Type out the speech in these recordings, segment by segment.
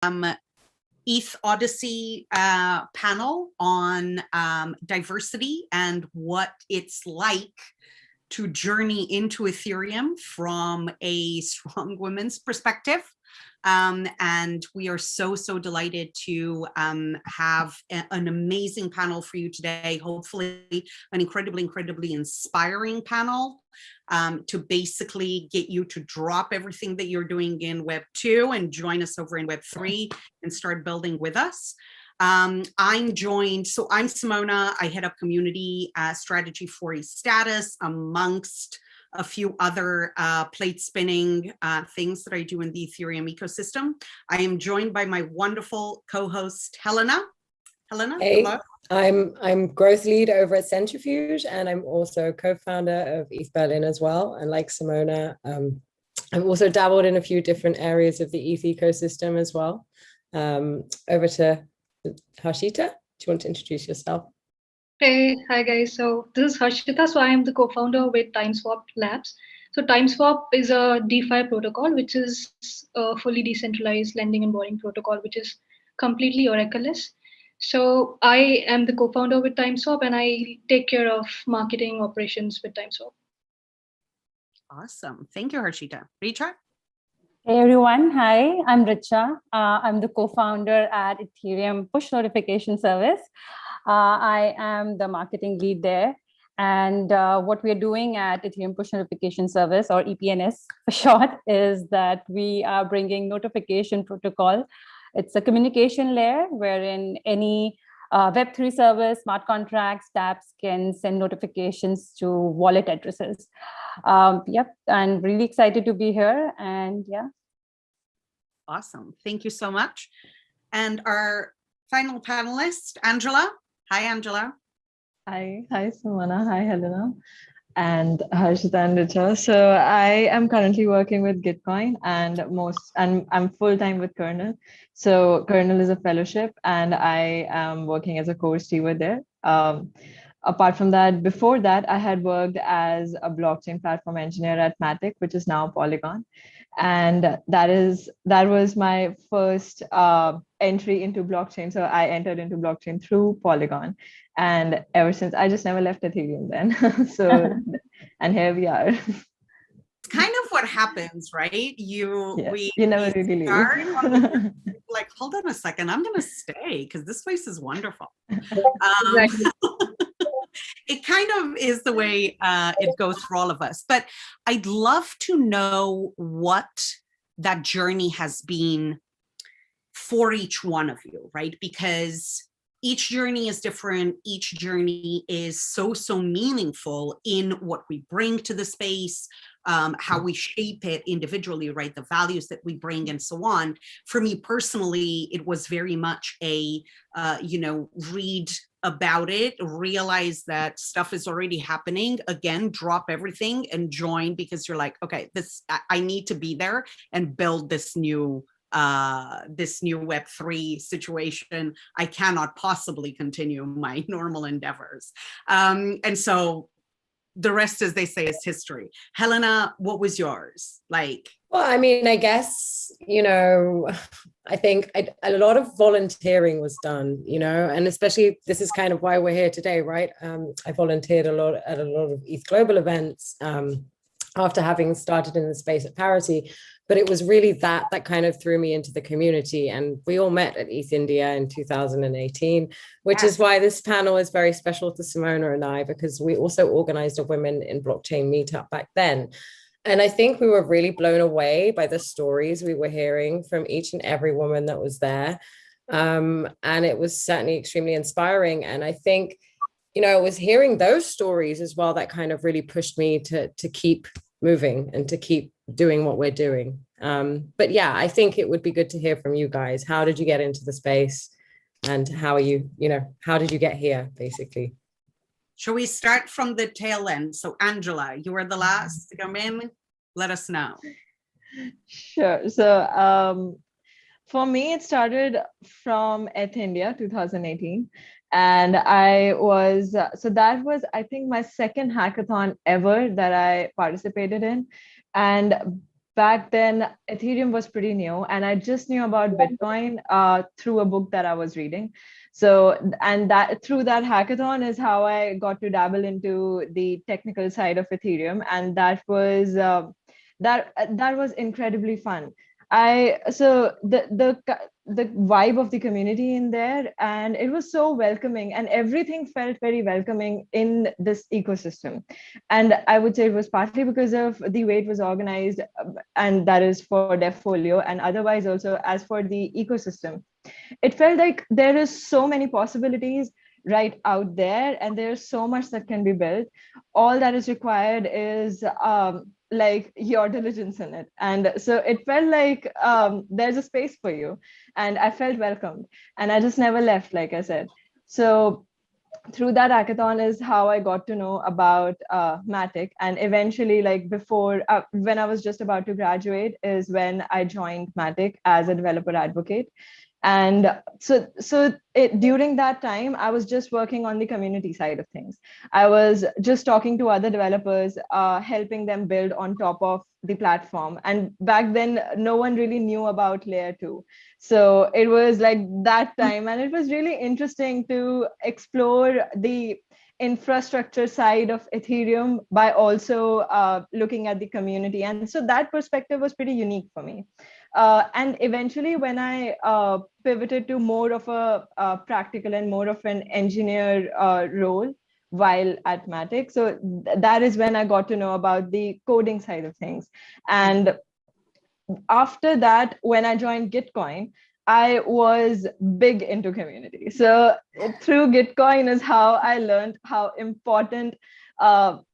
ETHOdyssey panel on diversity and what it's like to journey into Ethereum from a strong women's perspective. And we are so delighted to have an amazing panel for you today, hopefully an incredibly inspiring panel to basically get you to drop everything that you're doing in Web 2 and join us over in Web 3 and start building with us. I'm joined, so I'm Simona. I head up community strategy for eThOdyssey, amongst a few other plate spinning things that I do in the Ethereum ecosystem. I am joined by my wonderful co-host, Helena. Helena, hey, hello. I'm growth lead over at Centrifuge, and I'm also co-founder of ETH Berlin as well. And like Simona, I've also dabbled in a few different areas of the ETH ecosystem as well. Over to Harshita. Do you want to introduce yourself? Hey, hi guys. So this is Harshita. So I am the co-founder with TimeSwap Labs. So TimeSwap is a DeFi protocol, which is a fully decentralized lending and borrowing protocol, which is completely Oracle-less. So I am the co-founder with TimeSwap, and I take care of marketing operations with TimeSwap. Awesome. Thank you, Harshita. Richa? Hey everyone, hi, I'm Richa. I'm the co-founder at Ethereum Push Notification Service. I am the marketing lead there. And what we're doing at Ethereum Push Notification Service, or EPNS for short, is that we are bringing notification protocol. It's a communication layer wherein any Web3 service, smart contracts, dApps can send notifications to wallet addresses. Yep, and really excited to be here, and yeah. Awesome, thank you so much. And our final panelist, Angela. Hi, Angela. Hi Simona, hi Helena, and Harshita and Richa. So I am currently working with Gitcoin, and I'm full-time with Kernel. So Kernel is a fellowship, and I am working as a core steward there. Apart from that, before that, I had worked as a blockchain platform engineer at Matic, which is now Polygon. And that was my first entry into blockchain. So I entered into blockchain through Polygon. And ever since, I just never left Ethereum then. So, and here we are. It's kind of what happens, right? You never really leave. Like, hold on a second, I'm gonna stay because this place is wonderful. It kind of is the way it goes for all of us, but I'd love to know what that journey has been for each one of you, right? Because each journey is different. Each journey is so meaningful in what we bring to the space, how we shape it individually, right? The values that we bring and so on. For me personally, it was very much a, read about it, realize that stuff is already happening, again, drop everything and join, because you're like, okay, I need to be there and build this new Web3 situation. I cannot possibly continue my normal endeavors. And so the rest, as they say, is history. Helena, what was yours? Like, well, I mean, I guess, I think a lot of volunteering was done, and especially this is kind of why we're here today, right? I volunteered a lot at a lot of ETH Global events after having started in the space at Parity, but it was really that kind of threw me into the community. And we all met at ETH India in 2018, which is why this panel is very special to Simona and I, because we also organized a Women in Blockchain meetup back then. And I think we were really blown away by the stories we were hearing from each and every woman that was there. And it was certainly extremely inspiring. And I think, it was hearing those stories as well that kind of really pushed me to keep moving and to keep doing what we're doing. But yeah, I think it would be good to hear from you guys. How did you get into the space? And how are you, how did you get here, basically? Shall we start from the tail end? So Angela, you were the last to come in. Let us know. Sure. So for me, it started from ETH India 2018. And that was, I think, my second hackathon ever that I participated in. And back then Ethereum was pretty new, and I just knew about Bitcoin through a book that I was reading. So, and that through that hackathon is how I got to dabble into the technical side of Ethereum, and that was that was incredibly fun. So the vibe of the community in there, and it was so welcoming, and everything felt very welcoming in this ecosystem. And I would say it was partly because of the way it was organized, and that is for Devfolio, and otherwise also as for the ecosystem. It felt like there is so many possibilities right out there, and there's so much that can be built. All that is required is like your diligence in it. And so it felt like there's a space for you, and I felt welcomed, and I just never left, like I said. So through that hackathon is how I got to know about Matic, and eventually, like before, when I was just about to graduate, is when I joined Matic as a developer advocate. And during that time, I was just working on the community side of things. I was just talking to other developers, helping them build on top of the platform. And back then, no one really knew about layer 2. So it was like that time, and it was really interesting to explore the infrastructure side of Ethereum by also looking at the community. And so that perspective was pretty unique for me. And eventually, when I pivoted to more of a practical and more of an engineer role while at Matic, so that is when I got to know about the coding side of things. And after that, when I joined Gitcoin, I was big into community. So through Gitcoin is how I learned how important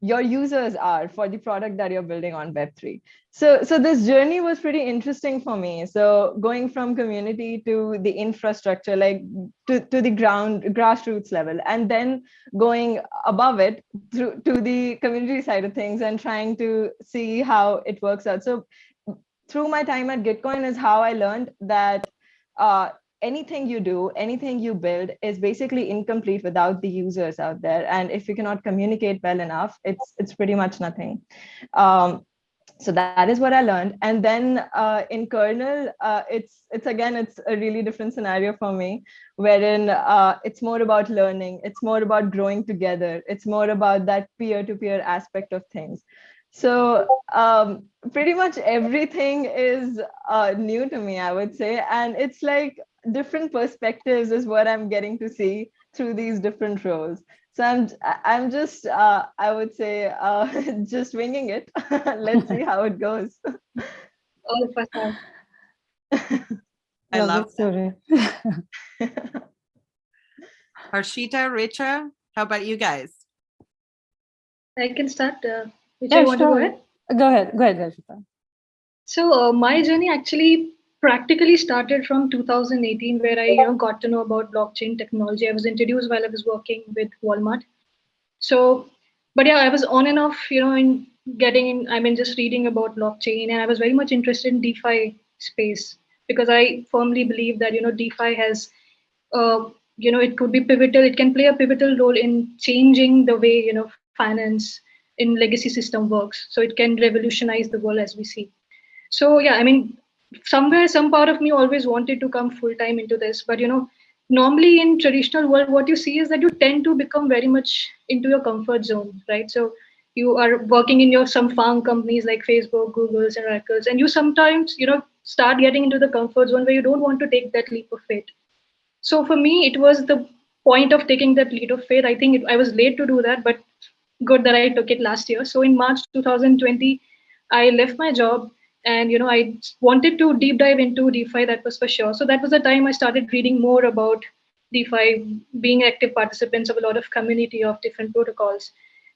your users are for the product that you're building on Web3. So this journey was pretty interesting for me. So going from community to the infrastructure, like to the grassroots level, and then going above it to the community side of things and trying to see how it works out. So through my time at Gitcoin is how I learned that anything you do, anything you build is basically incomplete without the users out there. And if you cannot communicate well enough, it's pretty much nothing. So that is what I learned. And then in kernel, it's a really different scenario for me, wherein it's more about learning. It's more about growing together. It's more about that peer-to-peer aspect of things. So pretty much everything is new to me, I would say. And it's like different perspectives is what I'm getting to see through these different roles. So I'm just, I would say, just winging it. Let's see how it goes. All of us are. I love that story. Harshita, Richa, how about you guys? I can start. Which Yeah, I want to go sure. ahead. Go ahead, Rashita. So my journey actually practically started from 2018, where I got to know about blockchain technology. I was introduced while I was working with Walmart. So, but yeah, I was on and off, in getting in. I mean, just reading about blockchain, and I was very much interested in DeFi space because I firmly believe that DeFi has, it could be pivotal. It can play a pivotal role in changing the way finance in legacy system works. So it can revolutionize the world as we see. So yeah, I mean, somewhere, some part of me always wanted to come full time into this, but normally in traditional world, what you see is that you tend to become very much into your comfort zone, right? So you are working in some farm companies like Facebook, Google's, and Oracle's, and you sometimes start getting into the comfort zone where you don't want to take that leap of faith. So for me, it was the point of taking that leap of faith. I think I was late to do that, but good that I took it last year. So in March 2020, I left my job, and I wanted to deep dive into DeFi. That was for sure. So that was the time I started reading more about DeFi, being active participants of a lot of community of different protocols.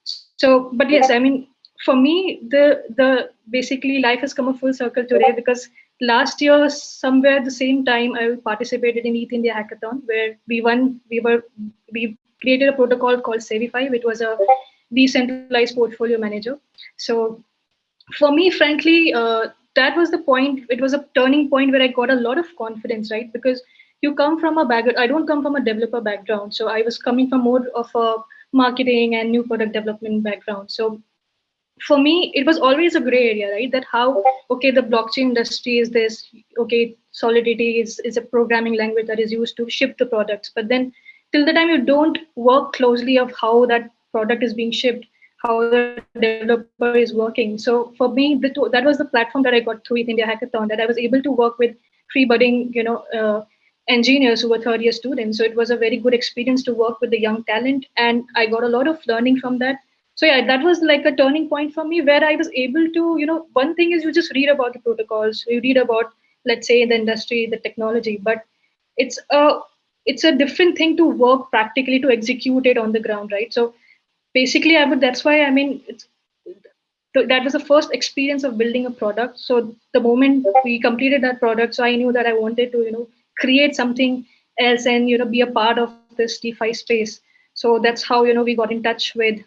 So, but yes, I mean, for me, the basically life has come a full circle today, because last year, somewhere the same time, I participated in ETH India Hackathon, where we created a protocol called Savify, which was a decentralized portfolio manager. So for me, frankly, that was the point. It was a turning point where I got a lot of confidence, right? Because you come from a background. I don't come from a developer background. So I was coming from more of a marketing and new product development background. So for me, it was always a gray area, right? That how, okay, the blockchain industry is this, okay, Solidity is a programming language that is used to ship the products. But then till the time you don't work closely of how that product is being shipped, how the developer is working. So for me, that was the platform that I got through India Hackathon, that I was able to work with free budding, engineers who were third year students. So it was a very good experience to work with the young talent, and I got a lot of learning from that. So yeah, that was like a turning point for me, where I was able to, one thing is you just read about the protocols, you read about, let's say, the industry, the technology, but it's a it's a different thing to work practically, to execute it on the ground, right? So basically, I would that's why, I mean, that was the first experience of building a product. So the moment we completed that product, so I knew that I wanted to, create something else, and be a part of this DeFi space. So that's how, we got in touch with,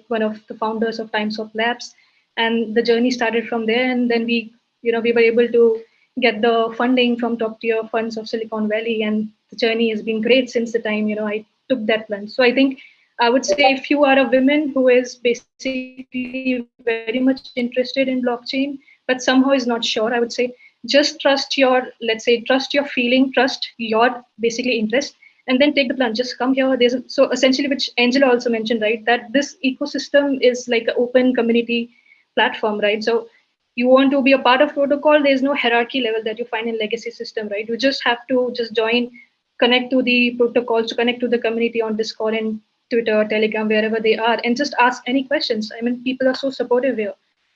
one of the founders of TimesWap Labs, and the journey started from there. And then we were able to get the funding from top tier funds of Silicon Valley, and the journey has been great since the time, I took that plunge. So I think I would say, if you are a woman who is basically very much interested in blockchain, but somehow is not sure, I would say, just trust your, let's say, trust your feeling, trust your basically interest, and then take the plunge. Just come here. So essentially, which Angela also mentioned, right, that this ecosystem is like an open community platform, right? So you want to be a part of protocol, there's no hierarchy level that you find in legacy system, right? You just have to just join, connect to the protocols, to connect to the community on Discord and Twitter, Telegram, wherever they are, and just ask any questions. I mean, people are so supportive here.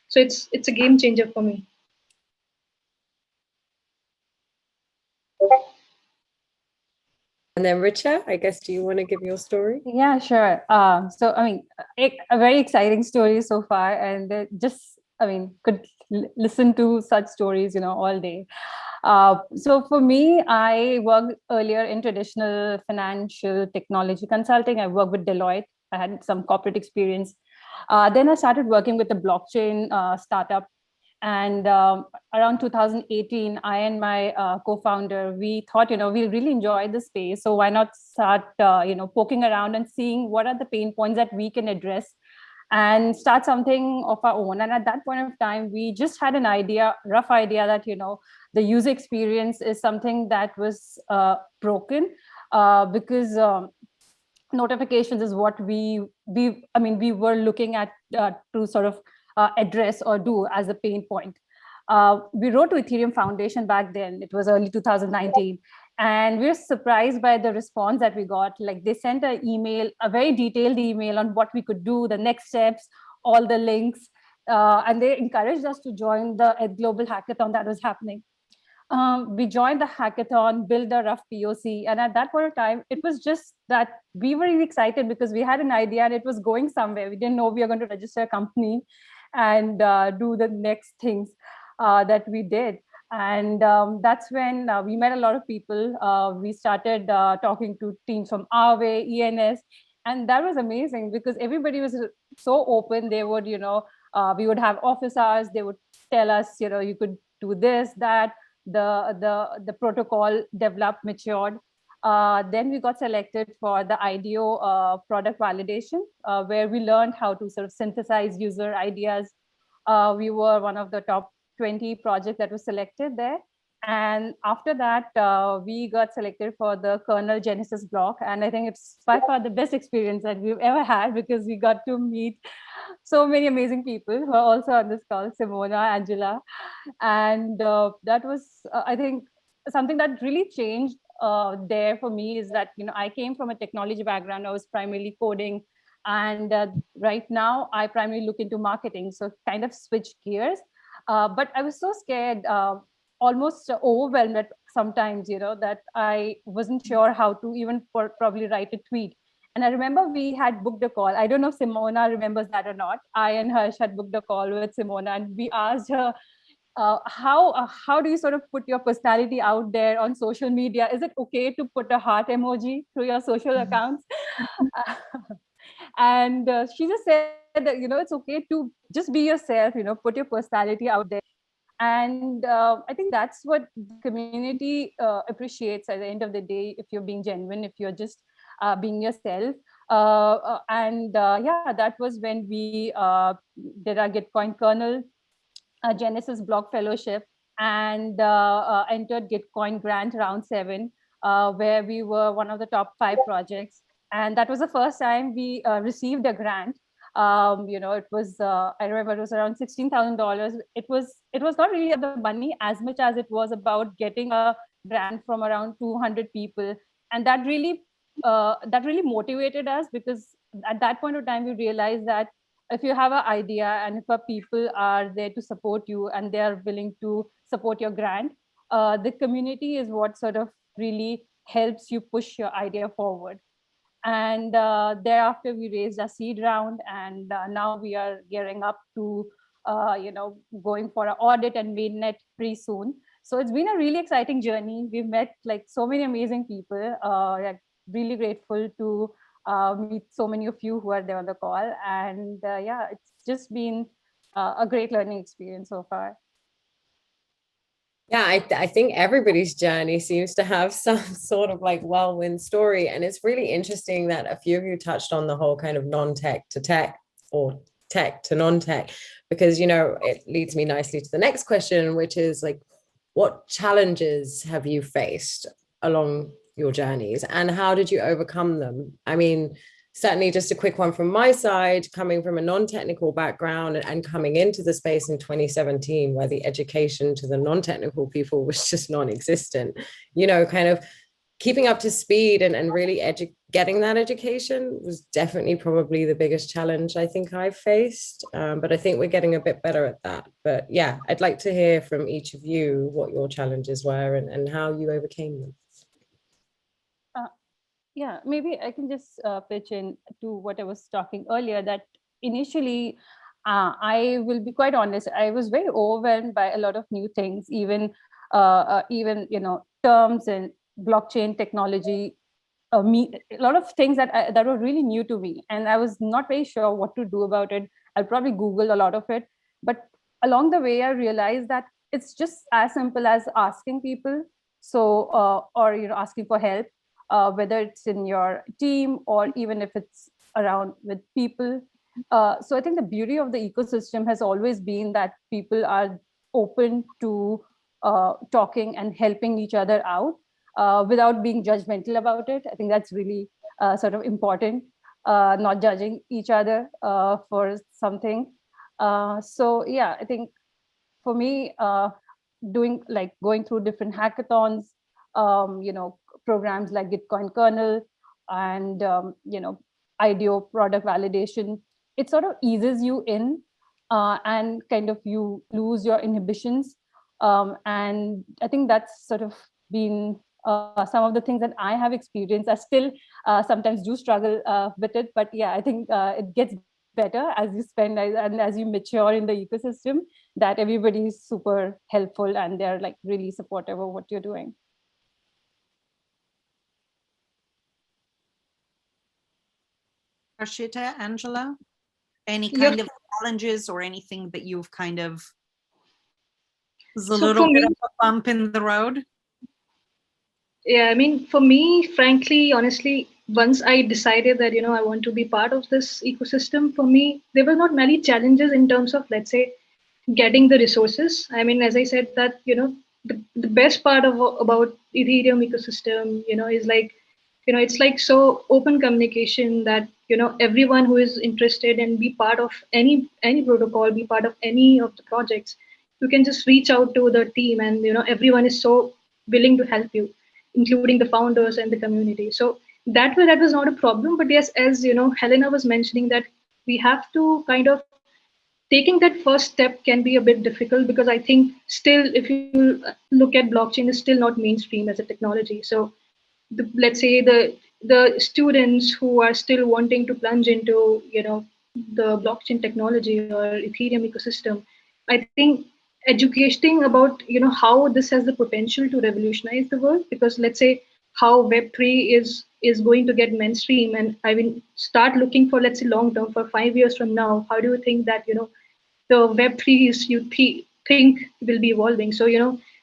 So it's a game changer for me. And then Richa, I guess, do you want to give your story? Yeah, sure. So, I mean, a very exciting story so far, and just, I mean, could listen to such stories, all day. So for me, I worked earlier in traditional financial technology consulting. I worked with Deloitte. I had some corporate experience. Then I started working with a blockchain startup. And around 2018, I and my co-founder, we thought, we really enjoy the space. So why not start, poking around and seeing what are the pain points that we can address and start something of our own. And at that point of time, we just had an idea, rough idea that, the user experience is something that was broken because notifications is what we were looking at to sort of address or do as a pain point. We wrote to Ethereum Foundation back then. It was early 2019. And we were surprised by the response that we got. Like, they sent an email, a very detailed email on what we could do, the next steps, all the links. And they encouraged us to join the global hackathon that was happening. We joined the hackathon, built a rough POC. And at that point of time, it was just that we were really excited because we had an idea and it was going somewhere. We didn't know we were going to register a company and do the next things that we did. And that's when we met a lot of people. We started talking to teams from Aave, ENS. And that was amazing because everybody was so open. They would, we would have office hours. They would tell us, you could do this, that. The protocol developed, matured. Then we got selected for the IDO product validation, where we learned how to sort of synthesize user ideas. We were one of the top 20 projects that was selected there. And after that, we got selected for the kernel Genesis block. And I think it's by far the best experience that we've ever had because we got to meet so many amazing people who are also on this call, Simona, Angela. And that was, I think, something that really changed there for me is that, I came from a technology background. I was primarily coding. And right now, I primarily look into marketing. So kind of switch gears. But I was so scared, almost overwhelmed at sometimes, that I wasn't sure how to even probably write a tweet. And I remember we had booked a call. I don't know if Simona remembers that or not. I and Harsh had booked a call with Simona, and we asked her, how do you sort of put your personality out there on social media? Is it okay to put a heart emoji through your social accounts? And she just said that, it's okay to just be yourself, put your personality out there. And I think that's what the community appreciates at the end of the day. If you're being genuine, if you're just being yourself, Yeah, that was when we did our Gitcoin kernel Genesis Block Fellowship and entered Gitcoin Grant Round 7, where we were one of the top 5 projects. And that was the first time we received a grant. It was, I remember it was around $16,000. It was not really the money as much as it was about getting a grant from around 200 people. And that really motivated us, because at that point of time, we realized that if you have an idea and if people are there to support you and they are willing to support your grant, the community is what sort of really helps you push your idea forward. And thereafter, we raised a seed round, and now we are gearing up to, going for an audit and mainnet pretty soon. So it's been a really exciting journey. We've met like so many amazing people. Like, really grateful to meet so many of you who are there on the call. And yeah, it's just been a great learning experience so far. Yeah, I think everybody's journey seems to have some sort of like whirlwind story. And it's really interesting that a few of you touched on the whole kind of non-tech to tech or tech to non-tech, because, it leads me nicely to the next question, which is like, what challenges have you faced along your journeys and how did you overcome them? I mean, certainly just a quick one from my side, coming from a non-technical background and coming into the space in 2017, where the education to the non-technical people was just non-existent, kind of keeping up to speed and really getting that education was definitely probably the biggest challenge I think I've faced. But I think we're getting a bit better at that. But yeah, I'd like to hear from each of you what your challenges were and how you overcame them. Yeah, maybe I can just pitch in to what I was talking earlier, that initially, I will be quite honest, I was very overwhelmed by a lot of new things, even terms and blockchain technology, a lot of things that were really new to me, and I was not very sure what to do about it. I'll probably Google a lot of it, but along the way, I realized that it's just as simple as asking people, or asking for help. Whether it's in your team or even if it's around with people. So I think the beauty of the ecosystem has always been that people are open to talking and helping each other out without being judgmental about it. I think that's really sort of important, not judging each other for something. So yeah, I think for me, going through different hackathons, programs like Gitcoin kernel and IDEO product validation, it sort of eases you in and kind of you lose your inhibitions. And I think that's sort of been some of the things that I have experienced. I still sometimes do struggle with it, but yeah, I think it gets better as you spend and as you mature in the ecosystem, that everybody is super helpful and they're like really supportive of what you're doing. Harshita, Angela, any kind of challenges or anything that you've kind of was a little bit of a bump in the road? Yeah, I mean, for me, frankly, honestly, once I decided that, I want to be part of this ecosystem, for me, there were not many challenges in terms of, let's say, getting the resources. I mean, as I said, that, the best part about Ethereum ecosystem, is like, it's like so open communication that, everyone who is interested and be part of any protocol, be part of any of the projects, you can just reach out to the team and, everyone is so willing to help you, including the founders and the community. So that way, that was not a problem. But yes, as Helena was mentioning, that we have to kind of taking that first step can be a bit difficult, because I think still, if you look at blockchain, is still not mainstream as a technology. So let's say the students who are still wanting to plunge into the blockchain technology or Ethereum ecosystem, I think educating about how this has the potential to revolutionize the world, because let's say how Web3 is going to get mainstream, and I mean start looking for, let's say, long term, for 5 years from now, how do you think that the Web3 is think will be evolving?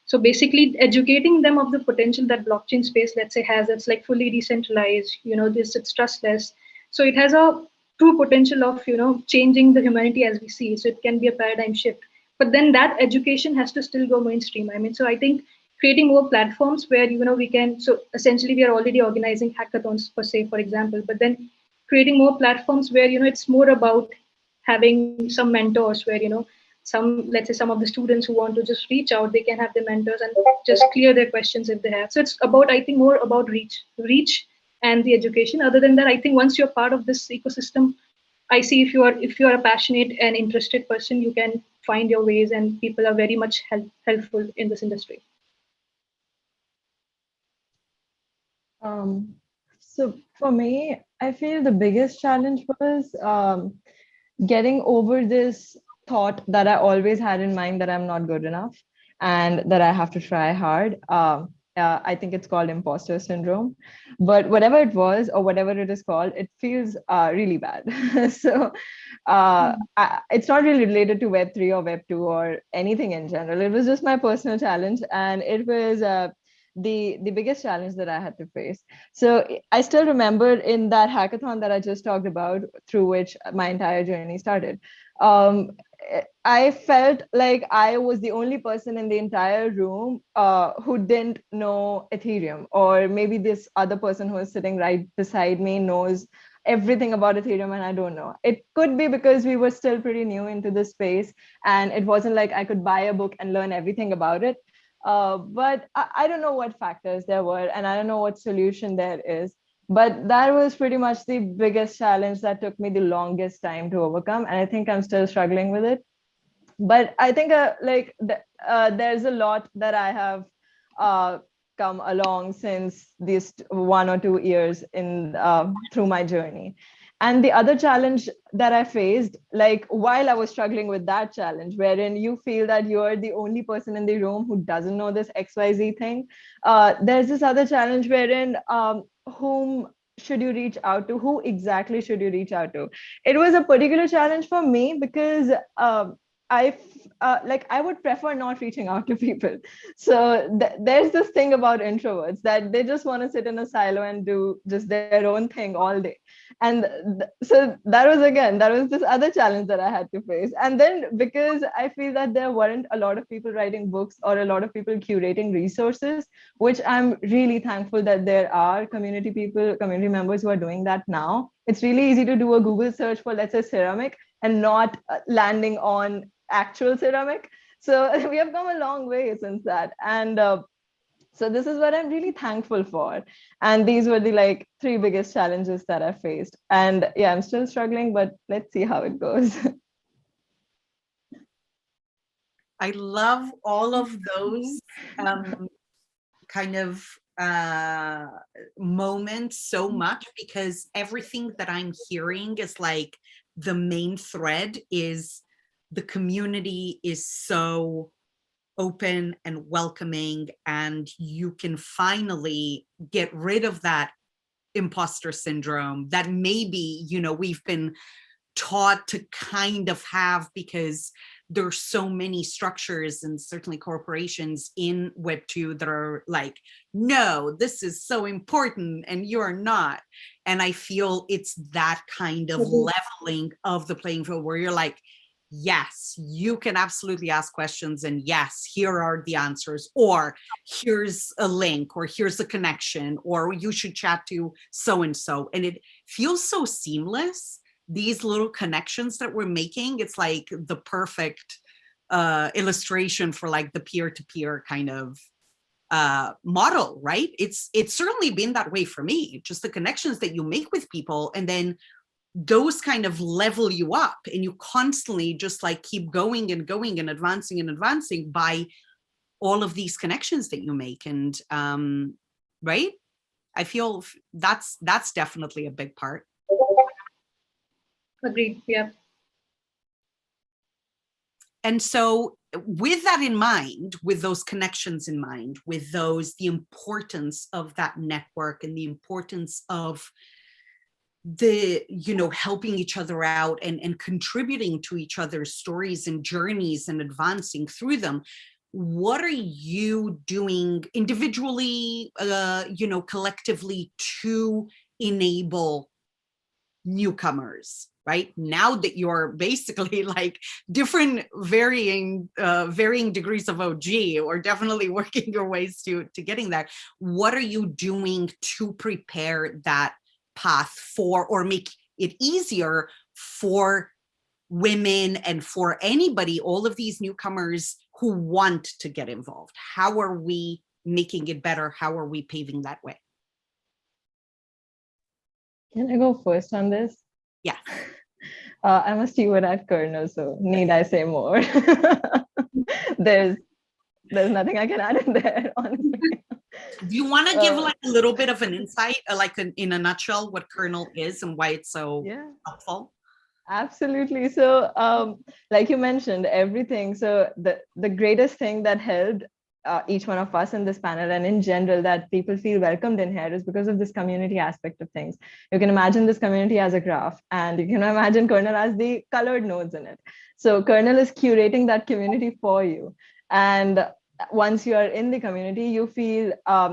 So basically educating them of the potential that blockchain space, let's say, has. It's like fully decentralized, it's trustless. So it has a true potential of, changing the humanity as we see. So it can be a paradigm shift. But then that education has to still go mainstream. I mean, so I think creating more platforms where, we can, so essentially we are already organizing hackathons per se, for example, but then creating more platforms where, it's more about having some mentors where, let's say some of the students who want to just reach out, they can have their mentors and just clear their questions if they have. So it's about, I think, more about reach and the education. Other than that, I think once you're part of this ecosystem, I see if you are a passionate and interested person, you can find your ways, and people are very much helpful in this industry. So for me, I feel the biggest challenge was getting over this thought that I always had in mind that I'm not good enough and that I have to try hard. I think it's called Imposter Syndrome, but whatever it was or whatever it is called, it feels really bad. So it's not really related to Web3 or Web2 or anything in general. It was just my personal challenge, and it was the biggest challenge that I had to face. So I still remember in that hackathon that I just talked about, through which my entire journey started. I felt like I was the only person in the entire room who didn't know Ethereum, or maybe this other person who is sitting right beside me knows everything about Ethereum and I don't know. It could be because we were still pretty new into the space, and it wasn't like I could buy a book and learn everything about it. But I don't know what factors there were, and I don't know what solution there is. But that was pretty much the biggest challenge that took me the longest time to overcome. And I think I'm still struggling with it. But I think there's a lot that I have come along since these 1 or 2 years in through my journey. And the other challenge that I faced, like while I was struggling with that challenge, wherein you feel that you're the only person in the room who doesn't know this XYZ thing, there's this other challenge wherein whom should you reach out to? Who exactly should you reach out to? It was a particular challenge for me because I would prefer not reaching out to people. So there's this thing about introverts that they just want to sit in a silo and do just their own thing all day. And so that was this other challenge that I had to face. And then because I feel that there weren't a lot of people writing books or a lot of people curating resources, which I'm really thankful that there are community members who are doing that now. It's really easy to do a Google search for, let's say, ceramic and not landing on actual ceramic. So we have come a long way since that. And so this is what I'm really thankful for. And these were the 3 biggest challenges that I faced. And yeah, I'm still struggling, but let's see how it goes. I love all of those kind of moments so much, because everything that I'm hearing is like the main thread is the community is so open and welcoming, and you can finally get rid of that imposter syndrome that maybe, we've been taught to kind of have, because there's so many structures and certainly corporations in Web2 that are like, no, this is so important and you're not. And I feel it's that kind of leveling of the playing field where you're like, yes, you can absolutely ask questions, and yes, here are the answers, or here's a link, or here's a connection, or you should chat to so-and-so. And it feels so seamless, these little connections that we're making. It's like the perfect illustration for like the peer-to-peer kind of model, right? It's certainly been that way for me, just the connections that you make with people, and then those kind of level you up, and you constantly just like keep going and going and advancing by all of these connections that you make. And right, I feel that's definitely a big part. Agreed. Yeah. And so with that in mind, with those connections in mind, with the importance of that network and the importance of the, helping each other out and contributing to each other's stories and journeys and advancing through them, what are you doing individually, collectively, to enable newcomers, right? Now that you're basically like different varying degrees of OG, or definitely working your ways to getting there. What are you doing to prepare that path for, or make it easier for women and for anybody, all of these newcomers who want to get involved? How are we making it better? How are we paving that way? Can I go first on this? Yeah. I'm a steward at Kernel, so need I say more? There's nothing I can add in there, honestly. Do you want to give like a little bit of an insight, in a nutshell, what Kernel is and why it's so helpful? Absolutely. So like you mentioned, everything. So the greatest thing that helped each one of us in this panel, and in general that people feel welcomed in here, is because of this community aspect of things. You can imagine this community as a graph, and you can imagine Kernel as the colored nodes in it. So Kernel is curating that community for you. And once you are in the community, you feel,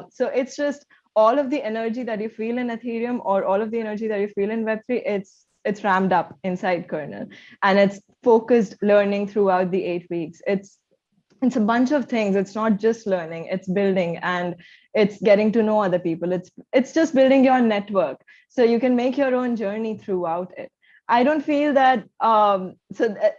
so it's just all of the energy that you feel in Ethereum, or all of the energy that you feel in Web3, it's ramped up inside Kernel, and it's focused learning throughout the 8 weeks. It's a bunch of things. It's not just learning, it's building, and it's getting to know other people. It's just building your network so you can make your own journey throughout it. I don't feel that,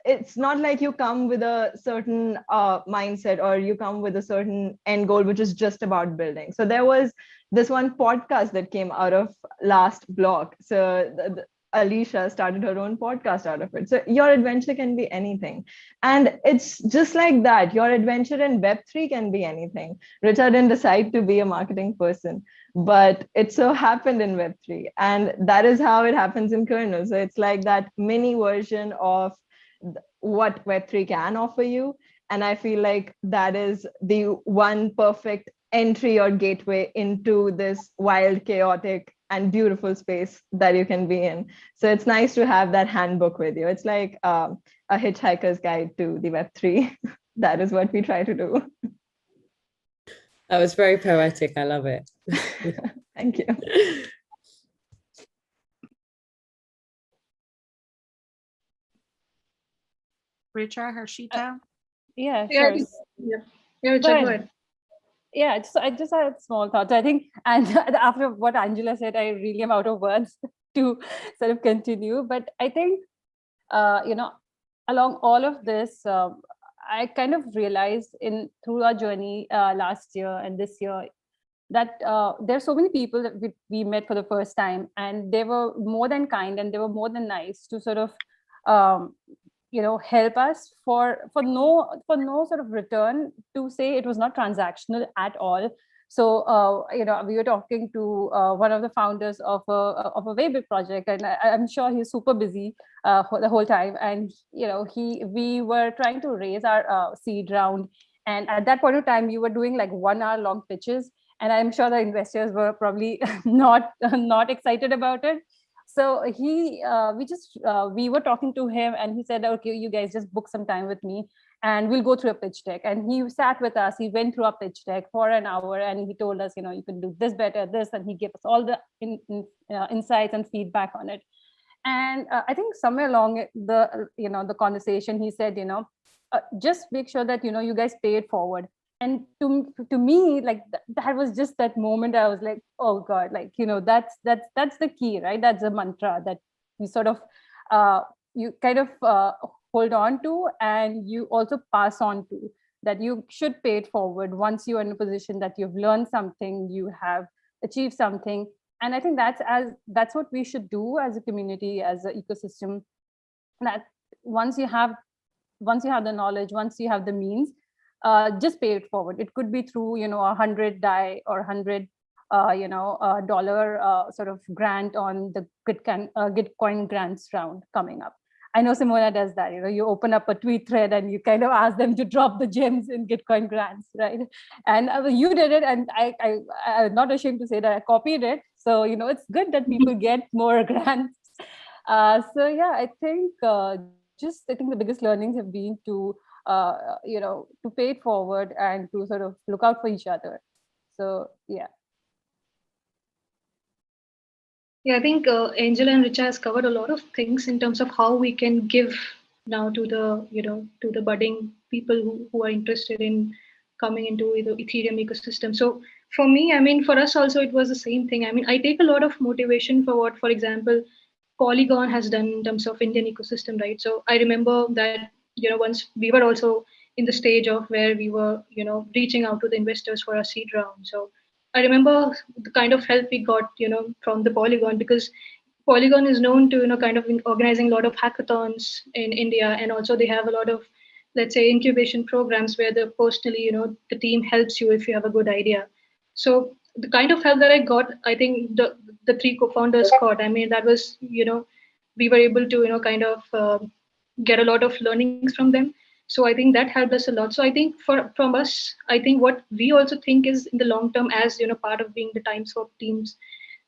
it's not like you come with a certain mindset, or you come with a certain end goal, which is just about building. So there was this one podcast that came out of last block. So Alicia started her own podcast out of it. So your adventure can be anything. And it's just like that. Your adventure in Web3 can be anything. Richa didn't decide to be a marketing person, but it so happened in Web3. And that is how it happens in Kernel. So it's like that mini version of what Web3 can offer you. And I feel like that is the one perfect entry or gateway into this wild, chaotic, and beautiful space that you can be in. So it's nice to have that handbook with you. It's like a hitchhiker's guide to the Web3. That is what we try to do. That was very poetic. I love it. Thank you. Richa, Harshita? Yeah, sure. Yeah, Richa, go ahead. Yeah, I just had small thoughts. I think, and after what Angela said, I really am out of words to sort of continue. But I think, along all of this, I kind of realized through our journey last year and this year that there's so many people that we met for the first time, and they were more than kind, and they were more than nice to sort of help us for no sort of return, to say it was not transactional at all. So we were talking to one of the founders of a very big project, and I'm sure he's super busy for the whole time. And we were trying to raise our seed round, and at that point of time, we were doing like 1 hour long pitches, and I'm sure the investors were probably not excited about it. So we were talking to him, and he said, okay, you guys just book some time with me and we'll go through a pitch deck. And he sat with us, he went through a pitch deck for an hour, and he told us, you can do this better, this, and he gave us all the insights and feedback on it. And I think somewhere along the conversation, he said, just make sure that, you guys pay it forward. And to me, like that was just that moment. I was like, oh God, like, that's the key, right? That's a mantra that you sort of, you kind of hold on to, and you also pass on to, that you should pay it forward once you're in a position that you've learned something, you have achieved something. And I think that's what we should do as a community, as an ecosystem, that once you have the knowledge, once you have the means, just pay it forward. It could be through, 100 DAI or 100, dollar sort of grant on the Gitcoin grants round coming up. I know Simona does that. You open up a tweet thread and you kind of ask them to drop the gems in Gitcoin grants, right? And you did it, and I'm not ashamed to say that I copied it. So it's good that people get more grants. So yeah, I think the biggest learnings have been to to pay it forward and to sort of look out for each other. So yeah. Yeah, I think Angela and Richa has covered a lot of things in terms of how we can give now to the, to the budding people who are interested in coming into the Ethereum ecosystem. So for me, I mean, for us also, it was the same thing. I mean, I take a lot of motivation for what, for example, Polygon has done in terms of Indian ecosystem, right? So I remember that, once we were also in the stage of where we were, reaching out to the investors for a seed round. So I remember the kind of help we got, from the Polygon, because Polygon is known to, kind of organizing a lot of hackathons in India, and also they have a lot of, let's say, incubation programs where the personally, the team helps you if you have a good idea. So the kind of help that I got, I think the three co-founders got. I mean, that was, we were able to, kind of get a lot of learnings from them. So I think that helped us a lot. So I think from us, I think what we also think is in the long term, as part of being the TimeSwap teams,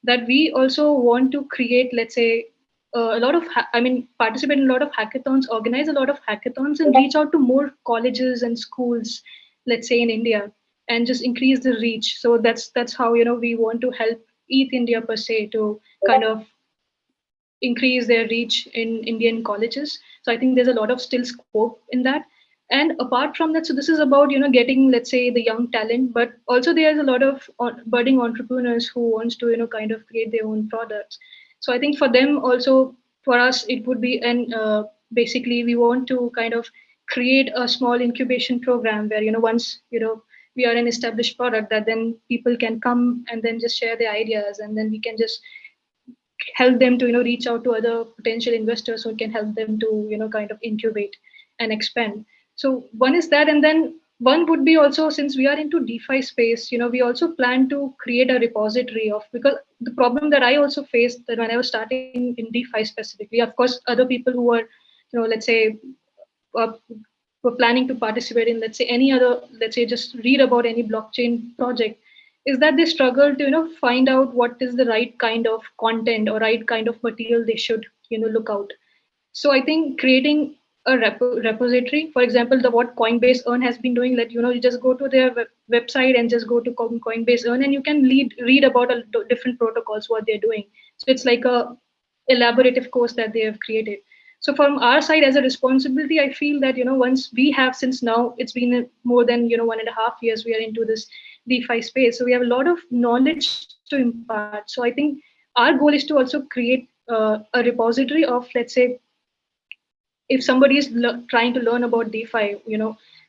that we also want to create, let's say, a lot of I mean, participate in a lot of hackathons, organize a lot of hackathons, and reach out to more colleges and schools, let's say, in India, and just increase the reach. So that's how, we want to help ETH India per se to kind of increase their reach in Indian colleges. So I think there's a lot of still scope in that. And apart from that, so this is about, getting, let's say, the young talent, but also there's a lot of budding entrepreneurs who wants to, kind of create their own products. So I think for them also, for us, it would be, and basically we want to kind of create a small incubation program where, once, we are an established product, that then people can come and then just share their ideas, and then we can just help them to, reach out to other potential investors who can help them to, kind of incubate and expand. So one is that, and then one would be also, since we are into DeFi space, we also plan to create a repository of, because the problem that I also faced, that when I was starting in DeFi specifically, of course other people who were, let's say, uh, were planning to participate in, let's say, any other, let's say, just read about any blockchain project, is that they struggle to, find out what is the right kind of content or right kind of material they should, look out. So I think creating a repository, for example, the what Coinbase Earn has been doing, that, you just go to their website and just go to Coinbase Earn, and you can read about different protocols, what they're doing. So it's like a elaborative course that they have created. So from our side, as a responsibility, I feel that, once we have, since now it's been more than, 1.5 years we are into this DeFi space, so we have a lot of knowledge to impart. So I think our goal is to also create a repository of, let's say, if somebody is trying to learn about DeFi,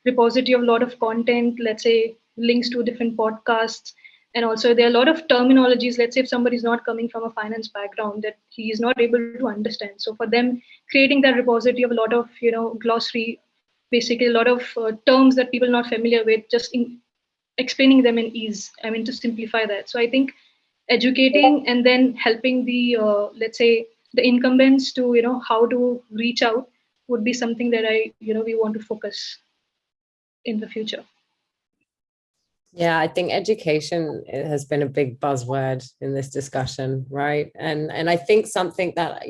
repository of a lot of content, let's say links to different podcasts. And also there are a lot of terminologies, let's say if somebody is not coming from a finance background, that he is not able to understand. So for them, creating that repository of a lot of, glossary, basically a lot of terms that people are not familiar with, just explaining them in ease, I mean, to simplify that. So I think educating and then helping the, let's say, the incumbents to, how to reach out would be something that we want to focus in the future. Yeah, I think education has been a big buzzword in this discussion, right? And I think something that,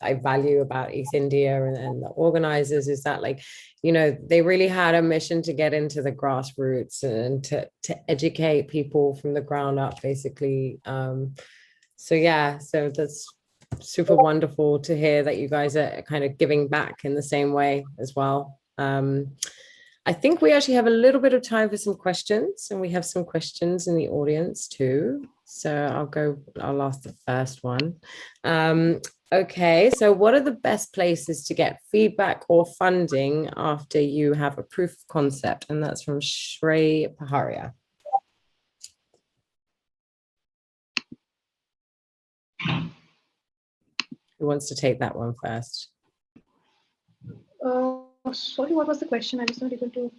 I value about ETH India and the organizers is that, like, they really had a mission to get into the grassroots and to educate people from the ground up, basically. So yeah, so that's super wonderful to hear that you guys are kind of giving back in the same way as well. I think we actually have a little bit of time for some questions, and we have some questions in the audience too. So I'll ask the first one. Okay, so what are the best places to get feedback or funding after you have a proof of concept? And that's from Shrey Paharia. Who wants to take that one first? Sorry, what was the question? I was not able to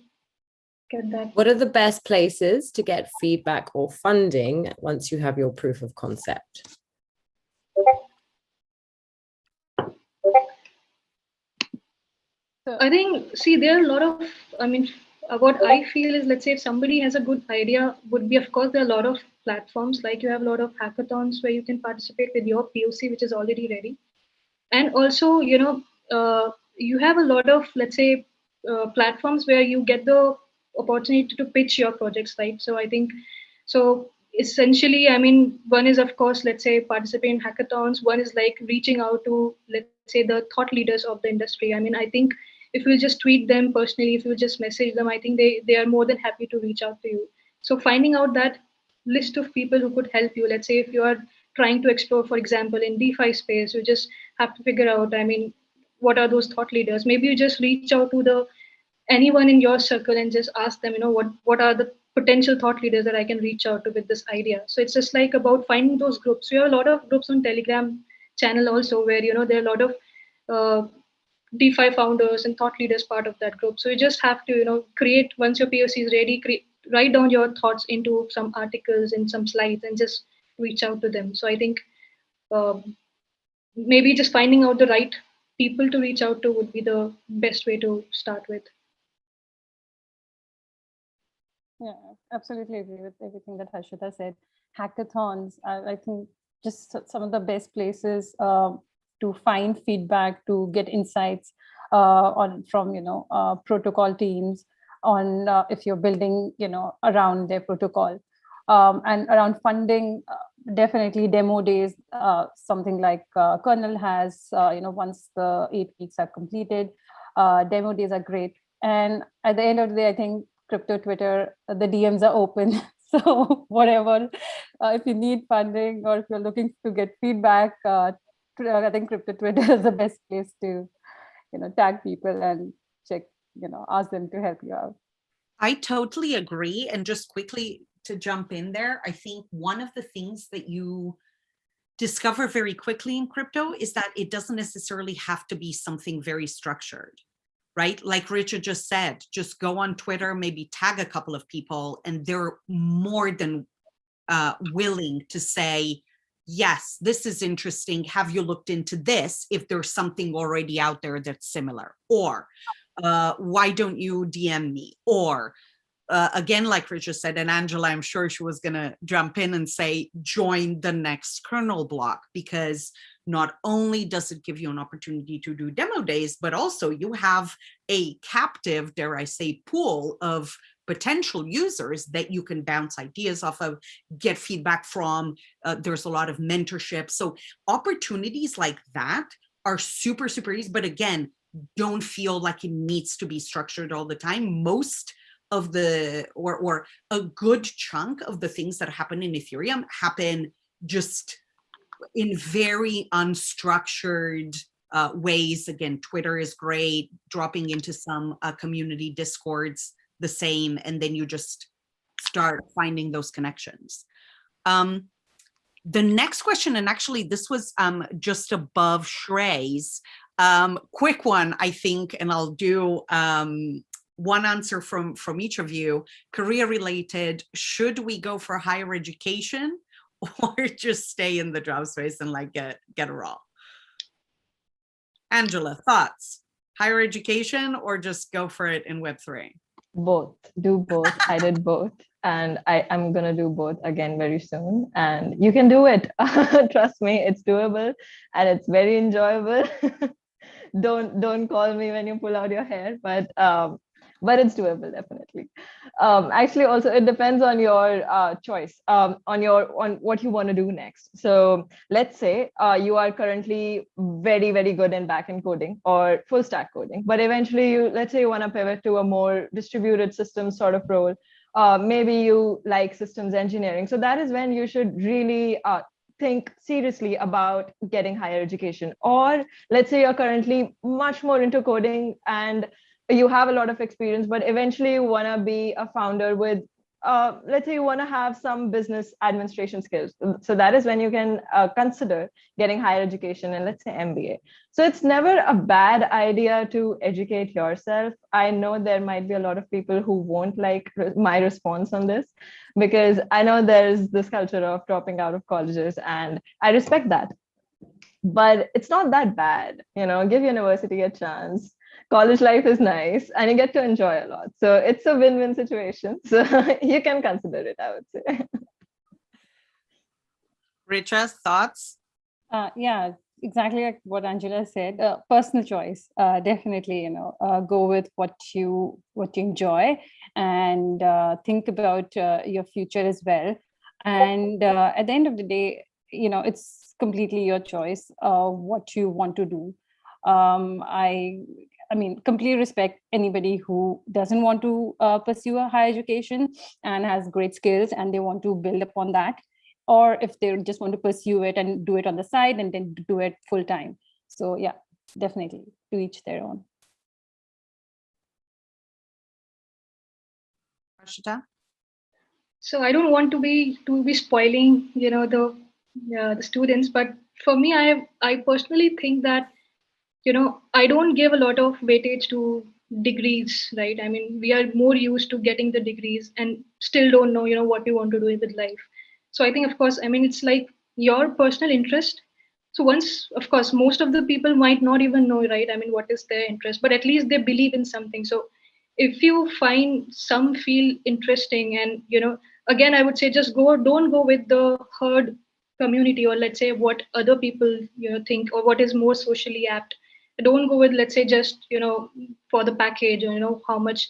get that. What are the best places to get feedback or funding once you have your proof of concept? I think, see, there are a lot of, I mean, what I feel is, let's say if somebody has a good idea, would be, of course, there are a lot of platforms, like you have a lot of hackathons where you can participate with your POC, which is already ready. And also, you have a lot of, let's say, platforms where you get the opportunity to pitch your projects, right? So I think, so essentially, I mean, one is, of course, let's say participating in hackathons. One is like reaching out to, let's say, the thought leaders of the industry. I mean, I think if you just tweet them personally, if you just message them, I think they are more than happy to reach out to you. So finding out that list of people who could help you. Let's say if you are trying to explore, for example, in DeFi space, you just have to figure out, I mean, what are those thought leaders? Maybe you just reach out to the anyone in your circle and just ask them, what are the potential thought leaders that I can reach out to with this idea. So it's just like about finding those groups. We have a lot of groups on Telegram channel also where there are a lot of uh, DeFi founders and thought leaders part of that group. So you just have to create, once your POC is ready, write down your thoughts into some articles and some slides and just reach out to them. So I think maybe just finding out the right people to reach out to would be the best way to start with. Yeah, absolutely agree with everything that Harshita said. Hackathons, I think just some of the best places to find feedback, to get insights from protocol teams on if you're building around their protocol, and around funding. Definitely demo days, something like Kernel has. Once the 8 weeks are completed, demo days are great. And at the end of the day, I think crypto Twitter, the DMs are open. So whatever, if you need funding or if you're looking to get feedback, I think crypto Twitter is the best place to, tag people and check, ask them to help you out. I totally agree. And just quickly to jump in there, I think one of the things that you discover very quickly in crypto is that it doesn't necessarily have to be something very structured. Right? Like Richard just said, just go on Twitter, maybe tag a couple of people, and they're more than willing to say, yes, this is interesting. Have you looked into this? If there's something already out there that's similar, or why don't you DM me? Or again, like Richard said, and Angela, I'm sure she was going to jump in and say, join the next kernel block, because not only does it give you an opportunity to do demo days, but also you have a captive, dare I say, pool of potential users that you can bounce ideas off of, get feedback from. There's a lot of mentorship. So opportunities like that are super, super easy. But again, don't feel like it needs to be structured all the time. Most of the, or a good chunk of the things that happen in Ethereum happen just in very unstructured ways. Again, Twitter is great, dropping into some community Discords, the same, and then you just start finding those connections. The next question, and actually this was just above Shrey's, quick one, I think, and I'll do one answer from each of you. Career related, should we go for higher education or just stay in the job space and like get a role? Angela, thoughts? Higher education or just go for it in Web3? Both. Do both. I did both, and I'm gonna do both again very soon. And you can do it. Trust me, it's doable and it's very enjoyable. Don't call me when you pull out your hair, but it's doable, definitely. Actually, also it depends on your choice, on what you want to do next. So let's say you are currently very, very good in backend coding or full stack coding, but eventually let's say you want to pivot to a more distributed systems sort of role. Maybe you like systems engineering. So that is when you should really think seriously about getting higher education. Or let's say you're currently much more into coding and you have a lot of experience, but eventually you want to be a founder with, let's say you want to have some business administration skills. So that is when you can consider getting higher education and let's say MBA. So it's never a bad idea to educate yourself. I know there might be a lot of people who won't like my response on this, because I know there's this culture of dropping out of colleges, and I respect that. But it's not that bad, give university a chance. College life is nice and you get to enjoy a lot. So it's a win-win situation. So you can consider it, I would say. Richa, thoughts? Yeah, exactly like what Angela said. Personal choice. Definitely, go with what you enjoy, and think about your future as well. And at the end of the day, it's completely your choice what you want to do. I mean, completely respect anybody who doesn't want to pursue a higher education and has great skills and they want to build upon that, or if they just want to pursue it and do it on the side and then do it full time. So yeah, definitely to each their own. Harshita? So I don't want to be spoiling, the students, but for me, I personally think that, I don't give a lot of weightage to degrees, right? I mean, we are more used to getting the degrees and still don't know, what we want to do with life. So I think, of course, I mean, it's like your personal interest. So once, of course, most of the people might not even know, right? I mean, what is their interest, but at least they believe in something. So if you find some feel interesting and, again, I would say just don't go with the herd community, or let's say what other people, think, or what is more socially apt. Don't go with, let's say, just, for the package, or, how much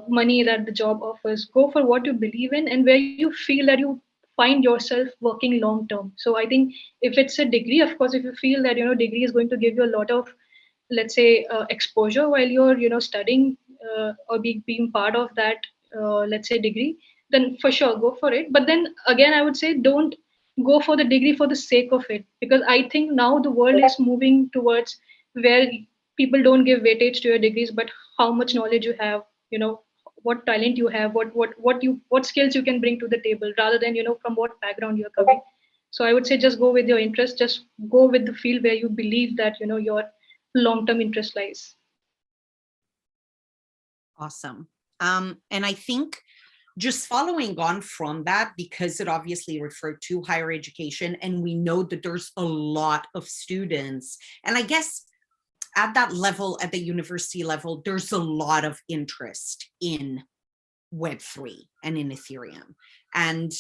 money that the job offers. Go for what you believe in and where you feel that you find yourself working long term. So I think if it's a degree, of course, if you feel that, degree is going to give you a lot of, let's say, exposure while you're, studying, or being part of that, let's say, degree, then for sure go for it. But then again, I would say don't go for the degree for the sake of it, because I think now the world is moving towards where people don't give weightage to your degrees, but how much knowledge you have, what talent you have, what skills you can bring to the table, rather than, from what background you're coming. So I would say just go with your interest, just go with the field where you believe that, your long-term interest lies. Awesome. And I think just following on from that, because it obviously referred to higher education, and we know that there's a lot of students, and I guess at that level, at the university level, there's a lot of interest in Web3 and in Ethereum. And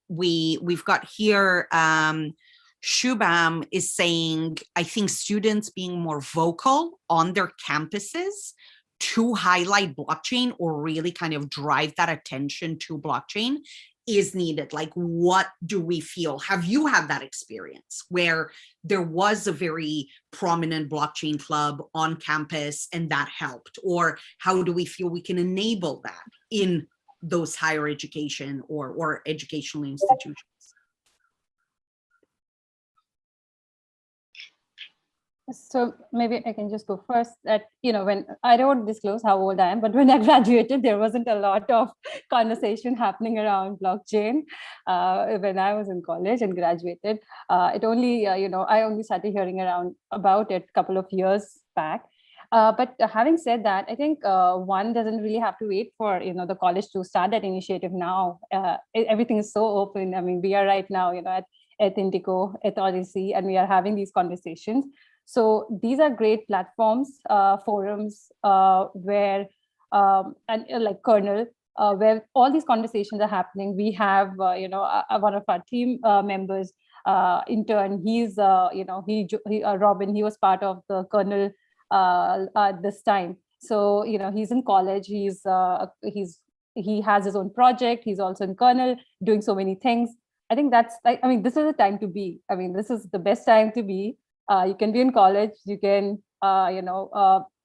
we've got here, Shubham is saying, I think students being more vocal on their campuses to highlight blockchain or really kind of drive that attention to blockchain is needed. Like, what do we feel? Have you had that experience where there was a very prominent blockchain club on campus and that helped? Or how do we feel we can enable that in those higher education or educational institutions? So maybe I can just go first. That, when I don't disclose how old I am, but when I graduated, there wasn't a lot of conversation happening around blockchain. When I was in college and graduated, it only, I only started hearing about it a couple of years back. But having said that, I think one doesn't really have to wait for, the college to start that initiative now. Everything is so open. I mean, we are right now, at Indigo, ETHOdyssey, and we are having these conversations. So these are great platforms, forums where, and like Kernel, where all these conversations are happening. We have, one of our team members, intern, he's, Robin, he was part of the Kernel at this time. So, he's in college, he has his own project. He's also in Kernel doing so many things. I think that's like, I mean, this is the time to be. I mean, this is the best time to be. You can be in college, you can,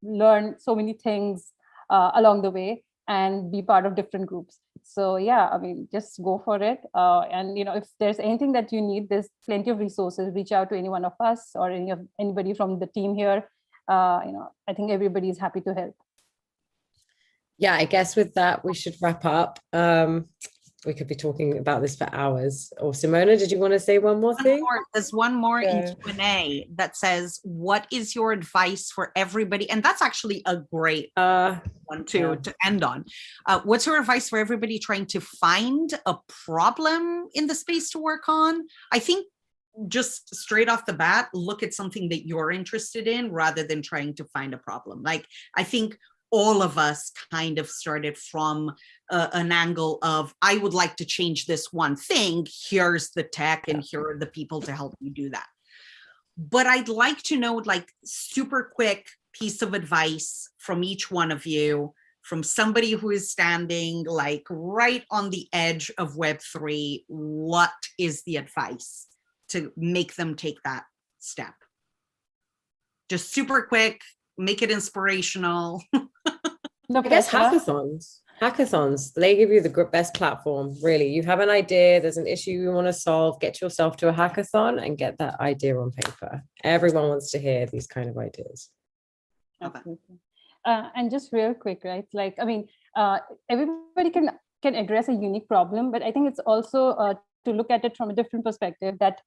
learn so many things along the way and be part of different groups. So yeah, I mean, just go for it. And, if there's anything that you need, there's plenty of resources. Reach out to any one of us or anybody from the team here. I think everybody is happy to help. Yeah, I guess with that, we should wrap up. We could be talking about this for hours. Or Simona, did you want to say one more thing? There's one more in Q&A that says, what is your advice for everybody? And that's actually a great one to end on. What's your advice for everybody trying to find a problem in the space to work on? I think just straight off the bat, look at something that you're interested in rather than trying to find a problem. Like, I think all of us kind of started from an angle of, I would like to change this one thing. Here's the tech and here are the people to help you do that. But I'd like to know, like, super quick piece of advice from each one of you from somebody who is standing like right on the edge of Web3, what is the advice to make them take that step? Just super quick, make it inspirational. I guess hackathons, they give you the best platform, really. You have an idea, there's an issue you want to solve, get yourself to a hackathon and get that idea on paper. Everyone wants to hear these kind of ideas. Absolutely. And just real quick, right? Like, I mean, everybody can address a unique problem, but I think it's also to look at it from a different perspective, that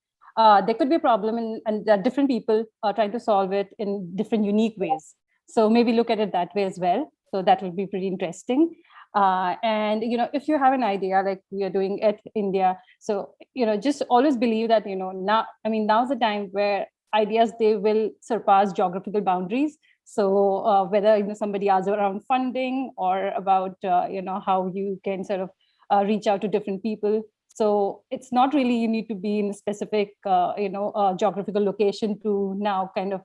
there could be a problem and there are different people trying to solve it in different unique ways. So maybe look at it that way as well. So that will be pretty interesting. And, you know, if you have an idea like we are doing at India, so, you know, just always believe that, you know, now's the time where ideas, they will surpass geographical boundaries. So whether, you know, somebody asks around funding or about, you know, how you can sort of reach out to different people. So it's not really you need to be in a specific, you know, geographical location to now kind of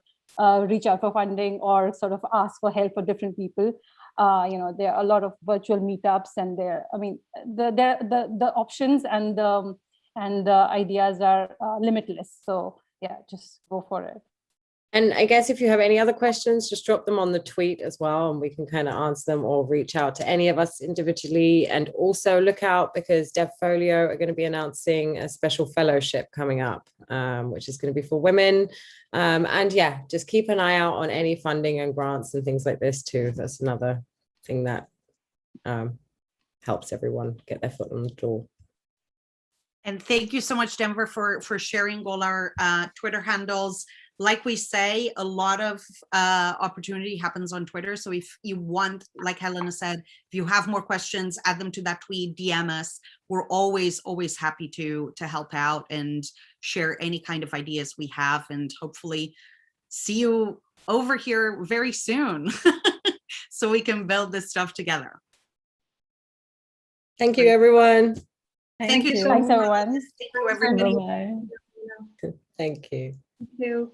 reach out for funding or sort of ask for help for different people. You know, there are a lot of virtual meetups, and the options and the ideas are limitless. So yeah, just go for it. And I guess if you have any other questions, just drop them on the tweet as well, and we can kind of answer them or reach out to any of us individually. And also look out, because DevFolio are going to be announcing a special fellowship coming up, which is going to be for women. And yeah, just keep an eye out on any funding and grants and things like this too. That's another thing that helps everyone get their foot on the door. And thank you so much, Denver, for sharing all our Twitter handles. Like we say, a lot of opportunity happens on Twitter. So if you want, like Helena said, if you have more questions, add them to that tweet, DM us. We're always happy to help out and share any kind of ideas we have, and hopefully see you over here very soon so we can build this stuff together. Thank you, everyone. Thank you so Thanks, much. everyone. Thank you, everybody. Bye-bye. Thank you. Thank you.